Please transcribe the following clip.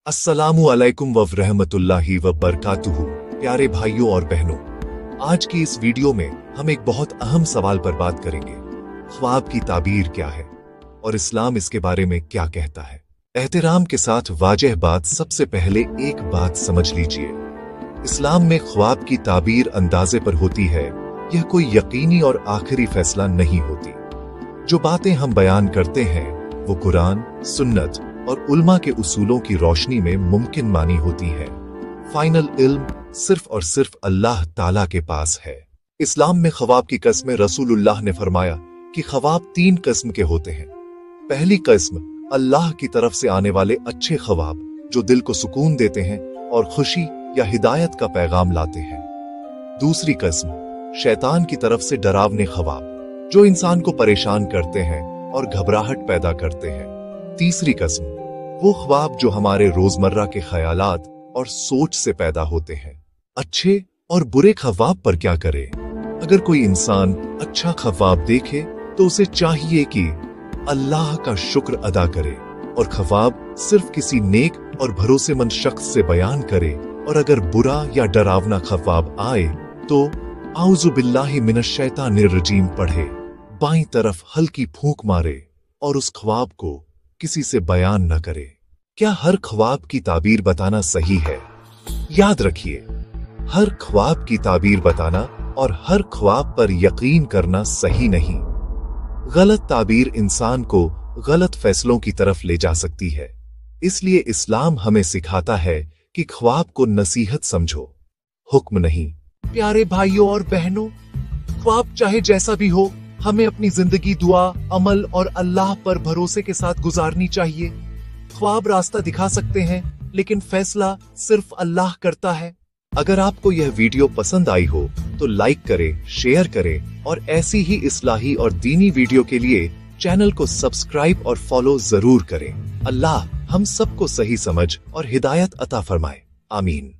अस्सलामु अलैकुम व रहमतुल्लाहि व बरकातुहू। प्यारे भाइयों और बहनों, आज की इस वीडियो में हम एक बहुत अहम सवाल पर बात करेंगे। ख्वाब की ताबीर क्या है और इस्लाम इसके बारे में क्या कहता है। एहतराम के साथ वाजह बात, सबसे पहले एक बात समझ लीजिए, इस्लाम में ख्वाब की ताबीर अंदाजे पर होती है। यह कोई यकीनी और आखिरी फैसला नहीं होती। जो बातें हम बयान करते हैं वो कुरान, सुन्नत और उल्मा के उसूलों की रोशनी में मुमकिन मानी होती है। फाइनल इल्म सिर्फ और सिर्फ अल्लाह ताला के पास है। इस्लाम में ख्वाब की किस्में, रसूलुल्लाह ने फरमाया कि ख्वाब 3 किस्म के होते हैं। पहली किस्म अल्लाह की तरफ से आने वाले अच्छे ख्वाब, जो दिल को सुकून देते हैं और खुशी या हिदायत का पैगाम लाते हैं। दूसरी किस्म शैतान की तरफ से डरावने ख्वाब, जो इंसान को परेशान करते हैं और घबराहट पैदा करते हैं। तीसरी किस्म वो ख्वाब जो हमारे रोजमर्रा के ख्यालात और सोच से पैदा होते हैं। अच्छे और बुरे ख्वाब पर क्या करे? अगर कोई इंसान अच्छा ख्वाब देखे तो उसे चाहिए कि अल्लाह का शुक्र अदा करे और ख्वाब सिर्फ किसी नेक और भरोसेमंद शख्स से बयान करे। और अगर बुरा या डरावना ख्वाब आए तो आऊज़ु बिल्लाहि मिनश शैतानिर रजीम पढ़े, बाईं तरफ हल्की फूंक मारे और उस ख्वाब को किसी से बयान न करे। क्या हर ख्वाब की ताबीर बताना सही है? याद रखिए, हर ख्वाब की ताबीर बताना और हर ख्वाब पर यकीन करना सही नहीं। गलत ताबीर इंसान को गलत फैसलों की तरफ ले जा सकती है। इसलिए इस्लाम हमें सिखाता है कि ख्वाब को नसीहत समझो, हुक्म नहीं। प्यारे भाइयों और बहनों, ख्वाब चाहे जैसा भी हो, हमें अपनी जिंदगी दुआ, अमल और अल्लाह पर भरोसे के साथ गुजारनी चाहिए। ख्वाब रास्ता दिखा सकते हैं, लेकिन फैसला सिर्फ अल्लाह करता है। अगर आपको यह वीडियो पसंद आई हो तो लाइक करें, शेयर करें और ऐसी ही इस्लाही और दीनी वीडियो के लिए चैनल को सब्सक्राइब और फॉलो जरूर करें। अल्लाह हम सबको सही समझ और हिदायत अता फरमाए। आमीन।